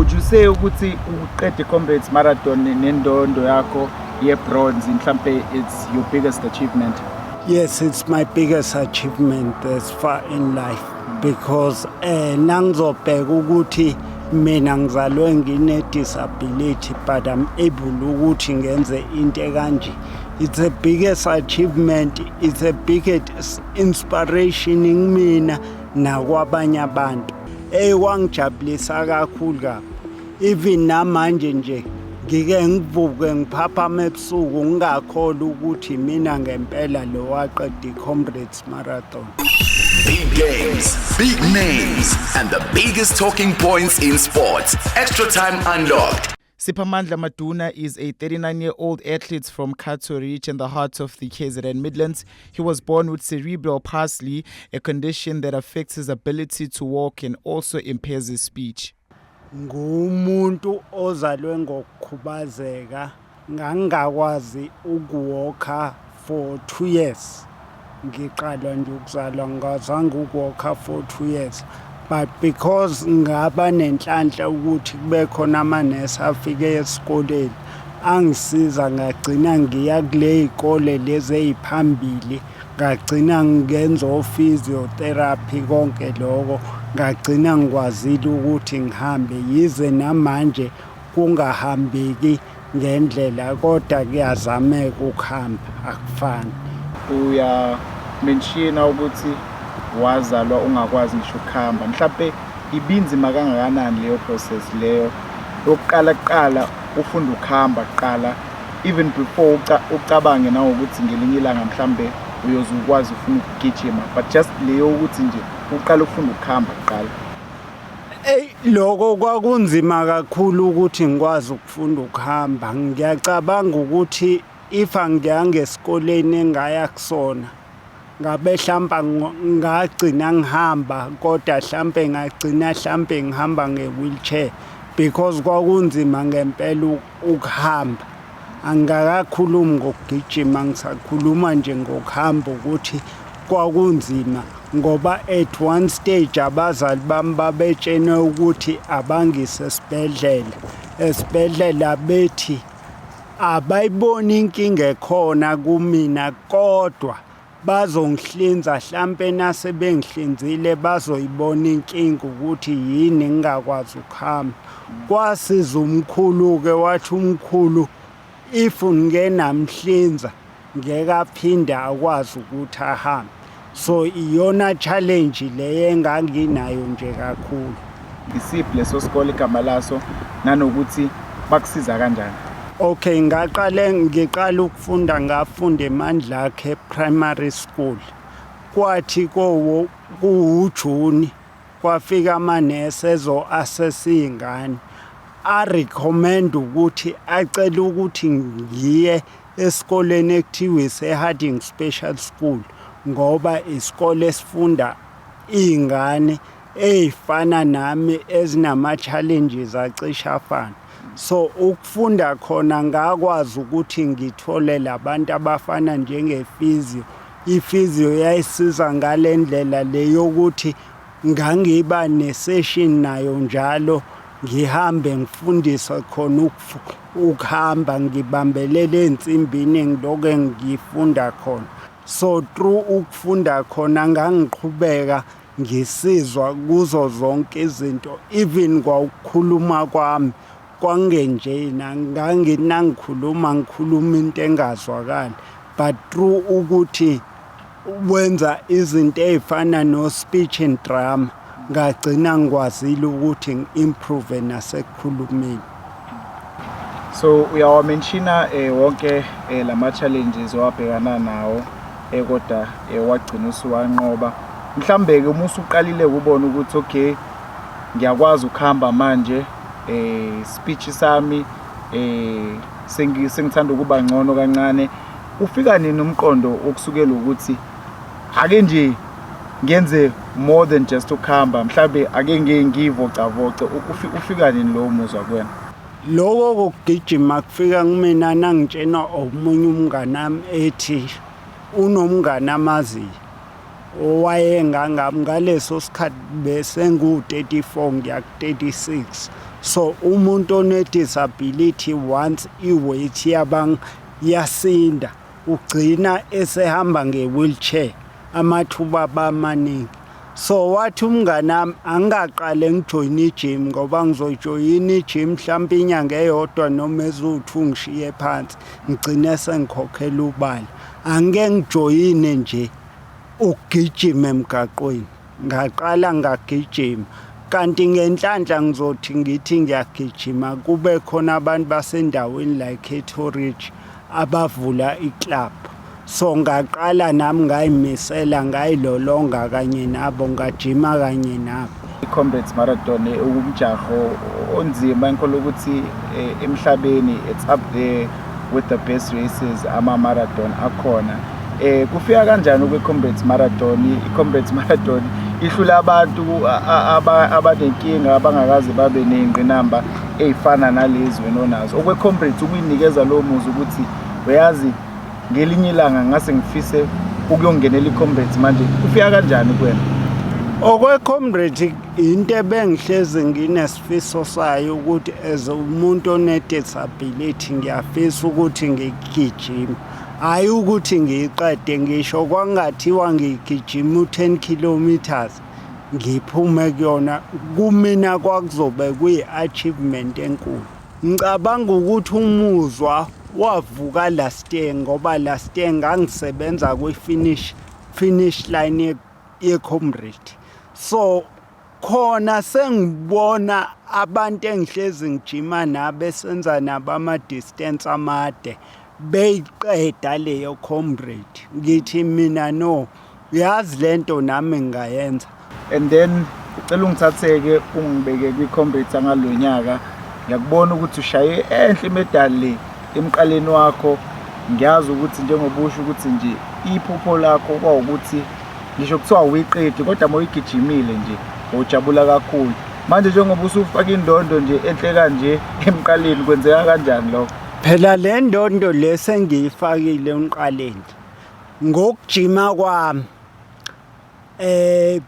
would you say ukuthi uqede Comrades Marathon nendondo yakho ye-bronze mhlambe it's your biggest achievement? Yes, it's my biggest achievement thus far in life because nangizobheka ukuthi mina ngizalwe ngine-disability but I'm able ukuthi ngenze into kanje. It's the biggest achievement, it's a biggest inspiration kimina nakwabanye abantu. Kwangijabulisa kakhulu kabi. Even namanje nje ngike ngivuke ngiphaphama ebusuku ngingakholwa ukuthi mina ngempela lo waqeda iComrades Marathon. Big games, big names, and the biggest talking points in sports. Extra Time Unlocked. Siphamandla Maduna is a 39-year-old athlete from Cato Ridge in the heart of the KZN Midlands. He was born with cerebral palsy, a condition that affects his ability to walk and also impairs his speech. Ngumuntu ozalwe ngokukhubazeka, ngangakwazi ukuwalka for 2 years. Ngiqala nje ukuzalwa ngazange ukuwalka for 2 years. But because ngaba nenhlanhla ukuthi kube khona amanesi afike esikoleni angisiza ngagcina ngiya kule izikole lezi eziphambili ngagcina ngenza physiotherapy konke lokho ngagcina ngikwazile ukuthi ngihambe yize namanje kungahambeki ngendlela kodwa kuyazameka ukuhamba akufani. Uya mention ukuthi wazalwa ungakwazi ngisho ukuhamba mhlawumbe ibinzima kangakanani leyo process leyo yokuqala ufunda ukuhamba kuqala even before ucabange nawo ukuthi ngelinye ilanga mhlawumbe uyozukwazi ufuna ukugijima but just leyo ukuthi nje uqala ufunda ukuhamba kuqala. Lokho kwakunzima kakhulu ukuthi ngikwazi ukufunda ukuhamba. Ngiyacabanga ukuthi if angiyanga esikoleni engaya kusona ngabe mhlamba ngagcina ngihamba kodwa mhlambe ngagcina mhlambe ngihamba nge-wheelchair because kwakunzima ngempela ukuhamba. Angakakhulumi ngokugijima ngisakhuluma nje ngokuhamba ukuthi kwakunzima ngoba at one stage abazali bami babetshene ukuthi abangise esibhedlela bethi abayiboni inkinga ekhona kumina kodwa bazongihlinza mhlambe nase bengihlinzile bazoyibona inkinga ukuthi yini ngingakwazi ukuhamba. Kwasiza umkhulu ke wathi umkhulu if ngingenamhlinza ngeke aphinda akwazi ukuthi ahambe. So iyona challenge le enganginayo nje kakhulu. Isiphi leso sikole igama laso nanokuthi bakusiza kanjani? Okay, ngiqala ukufunda ngafunda eMandla Akhe Primary School. Kwathi kuJuni kwafika amanesi ezo-assess ingane. I recommend ukuthi acela ukuthi ngiye esikoleni ekuthiwa ise-Harding Special School ngoba isikole esifunda ingane ezifana nami ezinama challenges acisha afana. So ukufunda khona ngakwazi ukuthi ngithole labantu abafana njenge-physio. I-physio yayisiza ngalendlela leyo ukuthi ngangiba ne-session nayo njalo ngihambe ngifundisa khona ukuhamba ngibambelele ensimbini ngiloke ngifunda khona. So through ukufunda khona ngangiqhubeka ngisizwa kuzo zonke izinto even kwakukhuluma kwami kwangenjena ngikhuluma into engazwakali but through ukuthi wenza izinto ezifana no speech and drama ngagcina ngikwazile ukuthi ngi-improve nasekukhulumeni. So uyawamenshina wonke lama challenges owabhekana nawo kodwa wagcina usuwanqoba. Mhlambe ke uma usuqalile ukubona ukuthi okay ngiyakwazi ukuhamba manje speech sami sengithanda ukuba ngcono kancane ufika nini umqondo okusukela ukuthi ake nje ngenze more than just ukuhamba mhlambe ake ngivocavoce ufika nini lo muzwa kuwena? Lokho kokugijima kufika kumina nangitshena omunye umngane nami ethi unomngane amaziyo owayengangami ngaleso sikhathi bese ngu-34 ngiya ku-36. So umuntu one-disability once i-weight yasinda ugcina esehamba nge-wheelchair amathuba bamaningi. So wathi umngani wami angaqale ngijoyine i-gym ngoba ngizojoyina i-gym mhlawumbe inyanga eyodwa noma eziwu-2 ngishiye phansi ngigcine sengikhokhela ubala. Angeke ngijoyine nje ukugijima emgaqweni. Ngaqala ngagijima kanti ngenhlanhla ngizothi ngithi ngiyagijima kube khona abantu basendaweni la eCato Ridge abavula i-club. So ngaqala nami ngayimisela ngayilolonga kanye nabo ngajima kanye nabo. I-Comrades Marathon umjaho onzima enkolo ukuthi emhlabeni it's up there with the best races ama-marathon akhona. Kufika kanjani kwe-Comrades Marathon? I-Comrades Marathon ihlula abantu abanenkinga abangakaze babe nengqinamba ey'fana nalezi wena onazo. Okwe-Comrades ukuyinikeza lowo muzi ukuthi uyazi ngelinye ilanga ngase ngifise ukuyongenela i-Comrades manje kufika kanjani kuwena? Okwe-Comrades into ebengihlezi nginesifiso sayo ukuthi as umuntu one-disability ngiyafisa ukuthi ngigijime. Hayi ukuthi ngiqede ngisho kwangathiwa ngigijima u-10 kilometers ngiphume kuyona kumina kwakuzobe kuyi-achievement enkulu. Ngicabanga ukuthi umuzwa wavuka last year ngoba last year ngangisebenza kwi-finish line ye-Comrades. So khona sengibona abantu engihlezi ngijima nabo esenza nabo ama-distance amade beyiqeda leyo Comrades. Ngithi mina no, yazi lento nami ngayenza. And then ucela ungithatheke ungibeke kwi-Comrades angalonyaka. Ngiyakubona ukuthi ushaye enhle imedali le emqaleni wakho. Ngiyazi ukuthi njengoba usho ukuthi nje iphupho lakho kwawukuthi ngisho kuthiwa uyiqedi kodwa mawuyigijimile nje ujabula kakhulu. Manje njengoba usufaka indondo nje enhle kanje emqaleni kwenzeka kanjani lokho? Phela le ndondo lesengiyifakile emqaleni ngokujima kwami.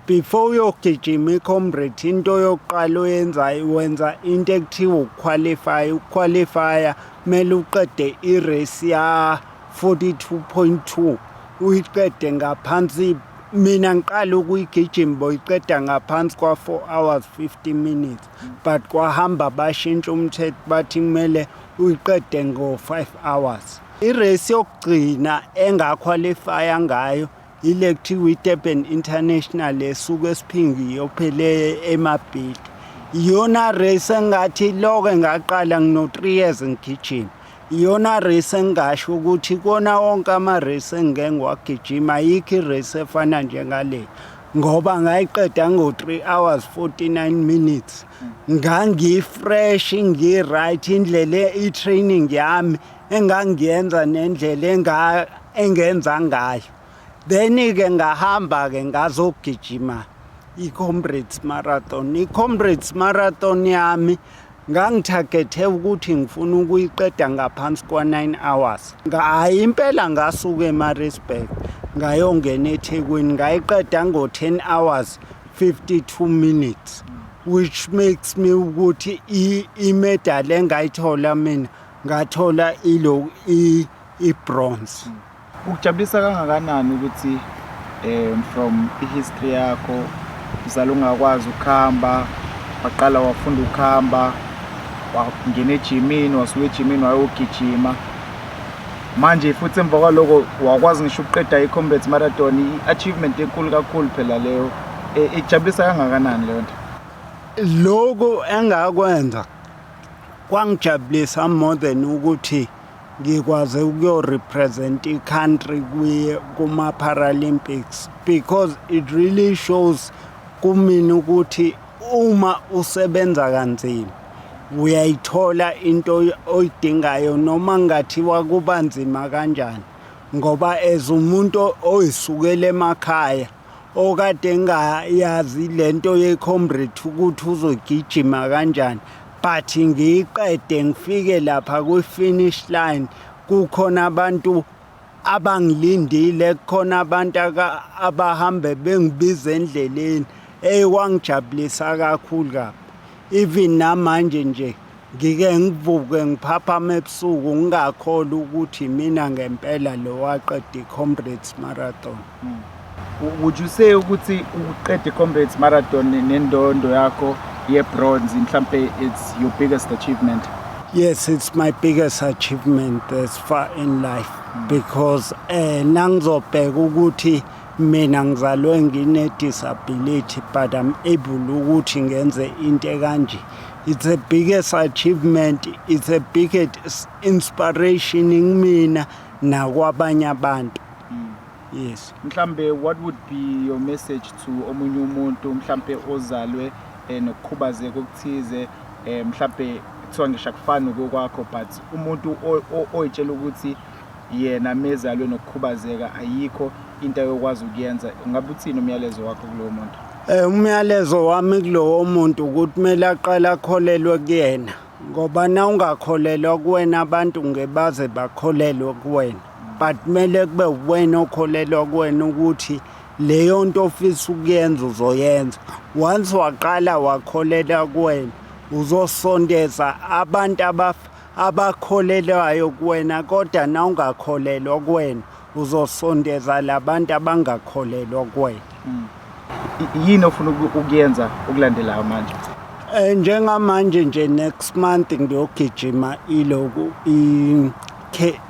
Before uyogijima i-Comrades into yokuqala oyenzayo wenza into ekuthiwa uqualify mele uqede i-race ya 42.2 uyiqede ngaphansi. Mina ngiqala ukuyigijima boyiqeda ngaphansi kwa 4 hours 50 minutes but kwahamba bashintsha umthetho bathi kumele uyiqede ngo-5 hours. I-race yokugcina engaqualifya ngayo ile kuthiwa i-Durban International esuke esiphingiyo phele eMabhidi. Iyona race engathi loke ngaqala ngino-3 years ngigijima. Iyona race engasho ukuthi kona wonke ama-race engike ngiwagijima ayikho i-race efana njengale ngoba ngayiqeda ngo-3 hours 49 minutes. Ngangifresh ngi-right indlela i-training yami engangiyenza nendlela engenza ngayo. Then-ke ngahamba-ke ngazogijima i-Comrades Marathon. I-Comrades Marathon yami ngangithagethe ukuthi ngifuna ukuyiqeda ngaphansi kwa-9 hours. Hayi impela ngasuka eMaritzburg ngayongena eThekwini ngayiqeda ngo-10 hours 52 minutes which makes me ukuthi imedali engayithola mina ngathola i-bronze. Ukujabulisa kangakanani ukuthi from i-history yakho uzala ungakwazi ukuhamba waqala wafunda ukuhamba wangena ejimini wasuka ejimini wayogijima manje futhi emva kwaloko wakwazi ngisho ukuqeda i-Comrades Marathon i-achievement enkulu kakhulu phela leyo. Ikujabulisa kangakanani leyo nto? Lokho engakwenza kwangijabulisa more than ukuthi ngikwaze ukuyo-represent i-country kuma-Paralympics because it really shows kumina ukuthi uma usebenza kanzima uyayithola into oyidingayo noma ngathiwa kuba nzima kanjani ngoba as umuntu oyisukela emakhaya okade ngayazi lento ye-Comrades ukuthi uzogijima kanjani but ngiyiqede ngifike lapha kwi-finish line kukhona abantu abangilindile kukhona abantu abahambe bengibiza endleleni kwangijabulisa kakhulu kabi. even namanje nje ngike ngivuke ngiphaphama ebusuku ngingakholwa ukuthi mina ngempela lo waqeda i-Comrades Marathon. Would you say ukuthi uqede i-Comrades Marathon nendondo yakho ye-bronze mhlampe it's your biggest achievement? Yes, it's my biggest achievement as far in life because nangizobheka ukuthi mina ngizalwe ngine-disability but I'm able ukuthi ngenze into kanje. It's the biggest achievement, it's a biggest inspiration kimina nakwabanye abantu. Yes. Mhlambe what would be your message to omunye umuntu mhlambe ozalwe nokukhubazeka okuthize mhlambe kuthiwa ngisho akufani ngokwakho but umuntu oyitshela ukuthi yena mezalwe nokukhubazeka ayikho into ayokwazi ukuyenza, ungabe uthini umyalezo wakho kulowo muntu? Umyalezo wami kulowo muntu ukuthi kumele aqale akholelwe kuyena ngoba na ungakholelwa kuwena abantu ngebaze bakholelwe kuwena but kumele kube wena okholelwa kuwena ukuthi leyo nto ofisa ukuyenza uzoyenza. Once waqala wakholela kuwena uzosondeza abantu abakholelwayo kuwena, kodwa na ungakholelwa kuwena uzosondeza labantu abangakholelwa kuwena. Yini ofuna ukuyenza ukulandelayo manje? Njengamanje nje next month ngiyogijima iloku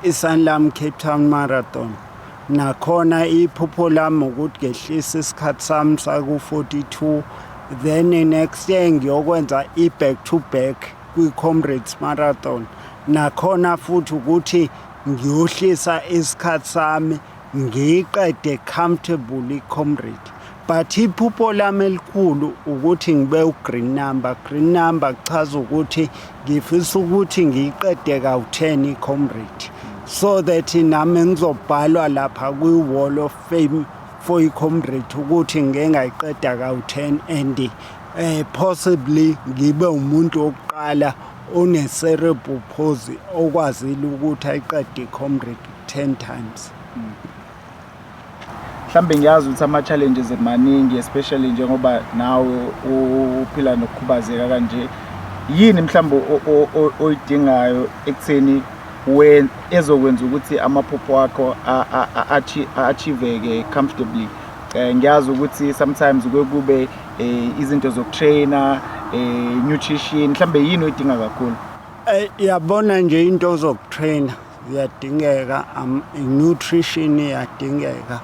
i-Sanlam Cape Town Marathon. Nakhona iphupho lami ukuthi ngehlisa isikhathi sami saku-42. Then next year ngiyokwenza i-back to back kwi-Comrades Marathon. Nakhona futhi ukuthi ngiyohlisa isikhathi sami ngiqede comfortable i-Comrade. But iphupho lami elikhulu ukuthi ngibe u-green number. Green number kuchaza ukuthi ngifisa ukuthi ngiqede kawu-10 i-Comrade. So that nami ngizobhalwa lapha kwi-Wall of Fame for i-Comrade ukuthi ngeke ngayiqeda kawu-10 and possibly ngibe umuntu wokuqala one-cerebral palsy okwazile ukuthi ayiqede i-Comrade 10 times. Mhlambe ngiyazi ukuthi ama-challenges maningi especially njengoba nawe uphila nokukhubazeka kanje. Yini mhlambe oyidingayo ekutheni ezokwenza ukuthi amaphupho akho achieveke comfortably? Ngiyazi ukuthi sometimes kube izinto zokutrainer, nutrition, mhlambe yini oyidinga kakhulu? Yabona nje into zokutrainer ziyadingeka, nutrition iyadingeka.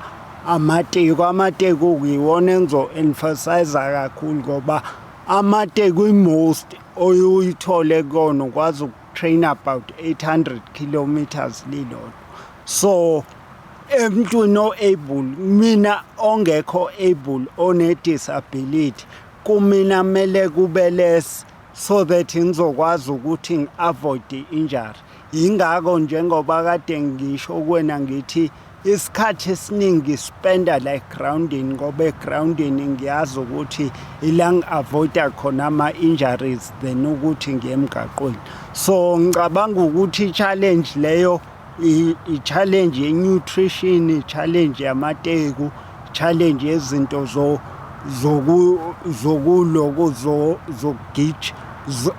Amateko kuyiwona engizo-emphasize kakhulu ngoba amateko i-most oyithole kona ukwazi ukutrain about 800 kilometers lilodwa. So emntwini o-able, mina ongekho able, one-disability, kumina mele kube less so that ngizokwazi ukuthi ngi-avoid i-injury. Yingakho njengoba kade ngisho kuwena ngithi isikhathi esiningi spenda like grounding ngoba grounding ngiyazi ukuthi ila ngi-avoida khona ama-injuries than ukuthi ngiye emgaqweni. So ngicabanga ukuthi i-challenge leyo i-challenge ye-nutrition, i-challenge yamateku, i-challenge yezinto zokugija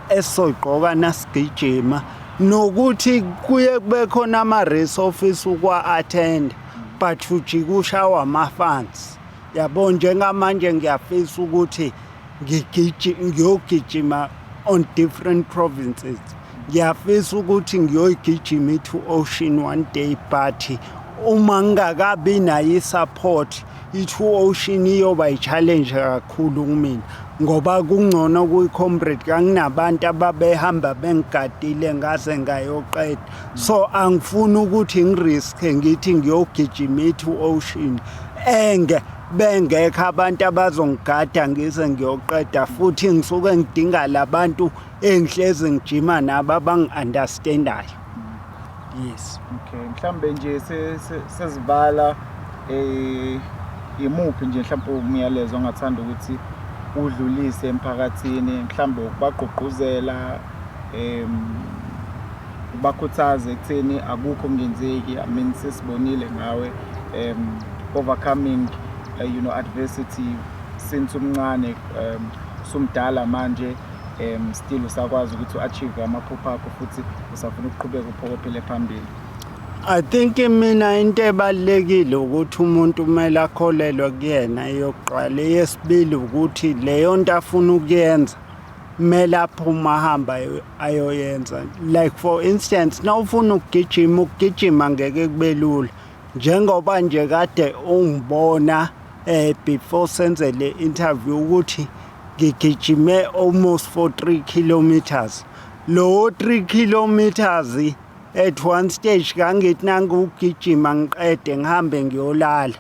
esoyigqoka nasigijima, nokuthi kuye kube khona ama-race office ukwa-attend but ujike ushawa ama-funds. Yabo njengamanje ngiyafisa ukuthi ngiyogijima on different provinces. Ngiyafisa ukuthi ngiyoyigijima i-Two Ocean one day but uma ngingakabi nayo i-support i-Two Ocean iyoba i-challenge kakhulu kumina ngoba kungcono kuyi-Comrade kanginabantu ababehamba bengigadile ngaze ngayoqeda. So angifuni ukuthi ngiriske ngithi ngiyogijima i-Two Ocean bengekho abantu abazongigada ngize ngiyoqeda, futhi ngisuke ngidinga labantu engihlezi ngijima nabo abangi-understandayo. Yes. Okay, mhlambe nje sezivala imuphi nje mhlambe umyalezo ongathanda ukuthi udlulise emphakathini, mhlambe ukubagqugquzela, ubakhuthaze ekutheni akukho kungenzeki? I mean sesibonile ngawe overcoming adversity since umncane, sumdala manje, still usakwazi ukuthi u-achieve amaphupho akho futhi usafuna ukuqhubeka uphokophele phambili? I think mina into ebalekile ukuthi umuntu kumele akholelwe kuyena yokuqala. Eyesibili ukuthi leyo nto afuna ukuyenza kumele aphuma ahamba ayoyenza. Like for instance, nawufuna ukugijima ngeke kube lula. Njengoba nje kade ungibona before senze le interview ukuthi ngigijime almost for 3 kilometers. Lo 3 kilometers at one stage kangithi nangugijima ngiqede ngihambe ngiyolala.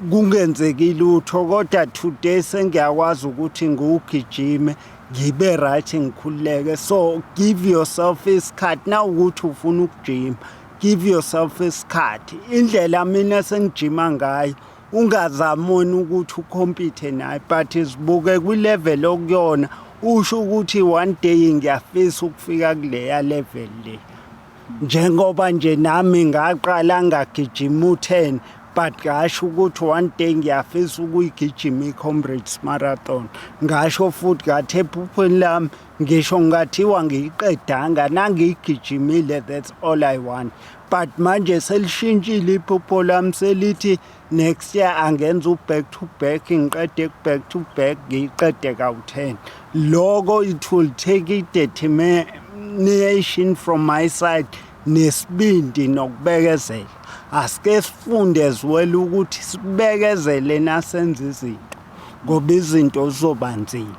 Kungenzeki lutho kodwa today sengiyakwazi ukuthi ngugijime ngibe right ngikhululeke. So give yourself isikhathi na ukuthi ufuna ukujima. Give yourself isikhathi. Indlela mina sengijima ngayo ungazamoni ukuthi ucompete naye but isibuke kwi level okuyona usho ukuthi one day ngiyafisa ukufika kuleya level le. Njengoba nje nami ngaqala ngagijima u10 but ngasho ukuthi one day ngiyafisa ukuyigijima iComrades Marathon. Ngasho futhi ngathi ephupheni lami ngisho ngathiwa ngiyiqedanga nangigijimile, that's all I want. But manje selishintshile iphupho lami selithi next year angenza back to back ngiqede back to back ngiqede ka10. Logo it will take a determination from my side nesibindi nokubekezela. Asike sifunde as well ukuthi sibekezele nasenza izinto ngoba izinto zizoba nzima.